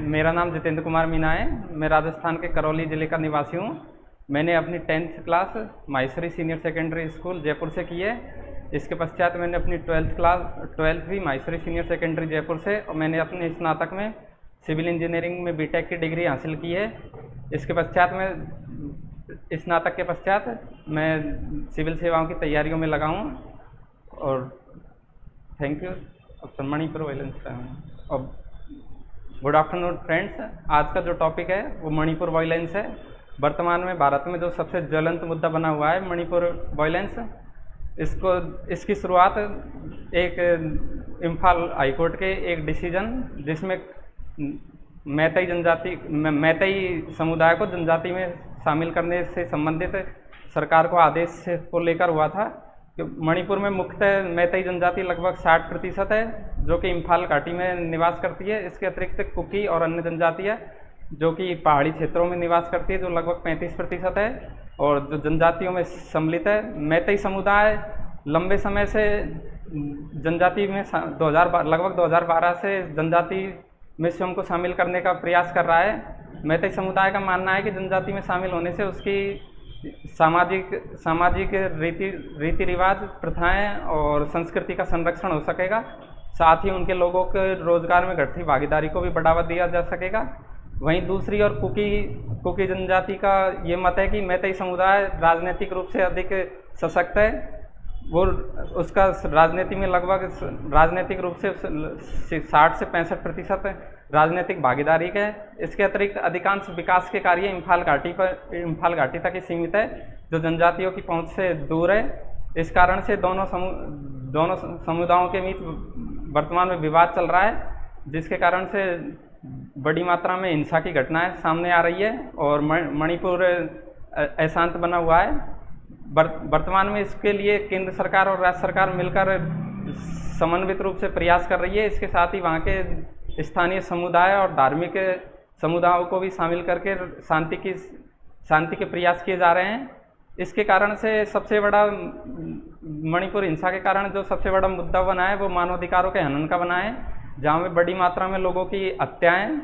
मेरा नाम जितेंद्र कुमार मीना है। मैं राजस्थान के करौली ज़िले का निवासी हूँ। मैंने अपनी 10th class Maheshwari senior secondary school Jaipur से की है। इसके पश्चात मैंने अपनी 12th भी माहेश्वरी सीनियर सेकेंडरी जयपुर से, और मैंने अपने स्नातक में सिविल इंजीनियरिंग में बीटेक की डिग्री हासिल की है। इसके पश्चात मैं स्नातक के पश्चात मैं सिविल सेवाओं की तैयारियों में लगा हूँ। और थैंक यू। अब मणिपुर वायलेंस का और गुड आफ्टरनून फ्रेंड्स। आज का जो टॉपिक है वो मणिपुर वायलेंस है। वर्तमान में भारत में जो सबसे ज्वलंत मुद्दा बना हुआ है मणिपुर वायलेंस, इसकी शुरुआत एक इम्फाल हाईकोर्ट के एक डिसीजन, जिसमें मैतई समुदाय को जनजाति में शामिल करने से संबंधित सरकार को आदेश को लेकर हुआ था कि मणिपुर में मुख्यतः मैतई जनजाति लगभग 60% है, जो कि इम्फाल घाटी में निवास करती है। इसके अतिरिक्त कुकी और अन्य जनजातियाँ जो कि पहाड़ी क्षेत्रों में निवास करती है, जो लगभग 35% है। और जो जनजातियों में सम्मिलित है मैतई समुदाय लंबे समय से जनजाति में लगभग 2012 से जनजाति में स्वयं को शामिल करने का प्रयास कर रहा है। मैतई समुदाय का मानना है कि जनजाति में शामिल होने से उसकी सामाजिक रीति रिवाज, प्रथाएं और संस्कृति का संरक्षण हो सकेगा। साथ ही उनके लोगों के रोजगार में घटती भागीदारी को भी बढ़ावा दिया जा सकेगा। वहीं दूसरी ओर कुकी जनजाति का ये मत है कि मैतई समुदाय राजनीतिक रूप से अधिक सशक्त है। वो उसका राजनीति में लगभग राजनीतिक रूप से 60 से 65% राजनीतिक भागीदारी है। इसके अतिरिक्त अधिकांश विकास के कार्य इम्फाल घाटी तक ही सीमित है, जो जनजातियों की पहुंच से दूर है। इस कारण से दोनों समुदायों के बीच वर्तमान में विवाद चल रहा है, जिसके कारण से बड़ी मात्रा में हिंसा की घटनाएं सामने आ रही है और मणिपुर अशांत बना हुआ है। वर्तमान में इसके लिए केंद्र सरकार और राज्य सरकार मिलकर समन्वित रूप से प्रयास कर रही है। इसके साथ ही वहाँ के स्थानीय समुदाय और धार्मिक समुदायों को भी शामिल करके शांति के प्रयास किए जा रहे हैं। इसके कारण से सबसे बड़ा मणिपुर हिंसा के कारण जो सबसे बड़ा मुद्दा बना है वो मानवाधिकारों के हनन का बना है, जहाँ में बड़ी मात्रा में लोगों की हत्याएं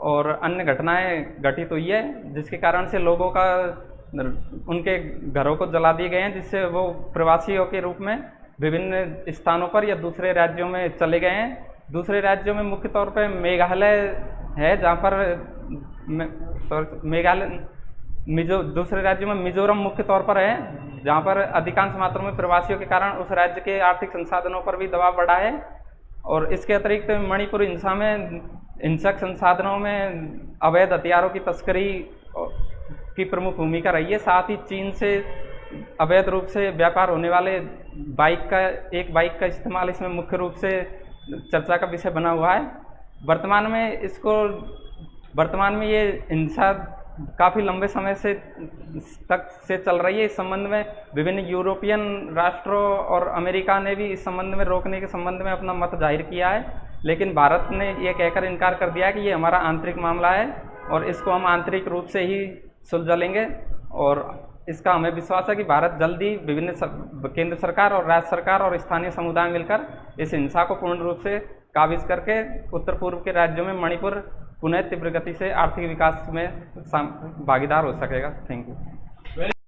और अन्य घटनाएं घटित हुई है, जिसके कारण से लोगों का उनके घरों को जला दिए गए हैं, जिससे वो प्रवासियों के रूप में विभिन्न स्थानों पर या दूसरे राज्यों में चले गए हैं। दूसरे राज्यों में मुख्य तौर पर मेघालय है, जहाँ पर दूसरे राज्यों में मिजोरम मुख्य तौर पर है, जहाँ पर अधिकांश मात्रा में प्रवासियों के कारण उस राज्य के आर्थिक संसाधनों पर भी दबाव बढ़ा है। और इसके अतिरिक्त मणिपुर हिंसा में हिंसक संसाधनों में अवैध हथियारों की तस्करी की प्रमुख भूमिका रही है। साथ ही चीन से अवैध रूप से व्यापार होने वाले एक बाइक का इस्तेमाल इसमें मुख्य रूप से चर्चा का विषय बना हुआ है। वर्तमान में ये हिंसा काफ़ी लंबे समय से चल रही है। इस संबंध में विभिन्न यूरोपियन राष्ट्रों और अमेरिका ने भी इस संबंध में रोकने के संबंध में अपना मत जाहिर किया है, लेकिन भारत ने ये कहकर इनकार कर दिया कि ये हमारा आंतरिक मामला है और इसको हम आंतरिक रूप से ही सुलझा लेंगे। और इसका हमें विश्वास है कि भारत जल्दी विभिन्न केंद्र सरकार और राज्य सरकार और स्थानीय समुदाय मिलकर इस हिंसा को पूर्ण रूप से काबिज करके उत्तर पूर्व के राज्यों में मणिपुर पुनः तीव्र गति से आर्थिक विकास में भागीदार हो सकेगा। Thank you.